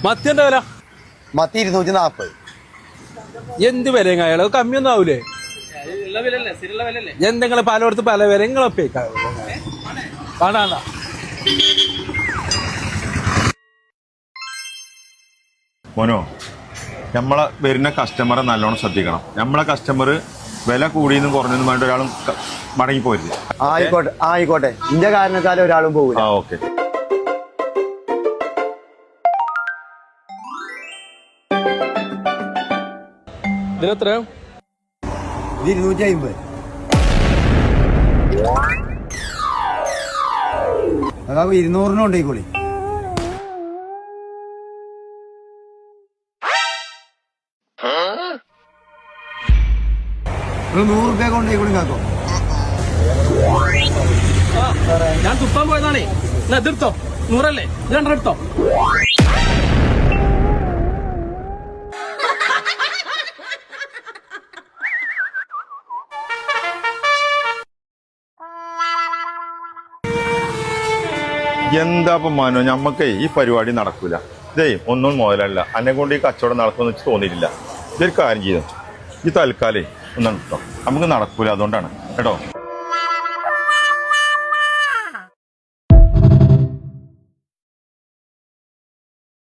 മത്തി എന്താ വില? മത്തി 240. എന്ത് വില അയാള് കമ്മിയൊന്നും ആവൂലേ? എന്തെങ്കിലും പലയിടത്ത് പല വില നിങ്ങളൊക്കെ കാണാണ്ട. മോനോ, നമ്മളെ വരുന്ന കസ്റ്റമറെ നല്ലോണം ശ്രദ്ധിക്കണം. നമ്മളെ കസ്റ്റമർ വില കൂടിയെന്നും കുറഞ്ഞെന്നും വേണ്ട ഒരാളും മടങ്ങിപ്പോരുത്. ആയിക്കോട്ടെ ആയിക്കോട്ടെ, ഇന്റെ കാരണത്താലും ഒരാളും പോകില്ല. ആ ഓക്കെ. ഇതിനെത്രയോ? 250. അതാ 200 കൊണ്ടേക്കോളി. ₹100 കൊണ്ടേക്കോളി കാക്കോ. ഞാൻ തുപ്പാൻ പോയതാണേ. എതിർത്തോ? 100 ഇത് 200 എടുത്തോ? എന്താ ഇപ്പം മനോ, ഞമ്മക്കേ ഈ പരിപാടി നടക്കൂല. ഇതേ ഒന്നും മുതലല്ല. എന്നെ കൊണ്ട് ഈ കച്ചവടം നടക്കുമെന്ന് വെച്ച് തോന്നിയിട്ടില്ല. ഇതൊരു കാര്യം ചെയ്തു, ഈ തൽക്കാലേ ഒന്നും കിട്ടോ നമുക്ക് നടക്കൂല. അതുകൊണ്ടാണ് കേട്ടോ.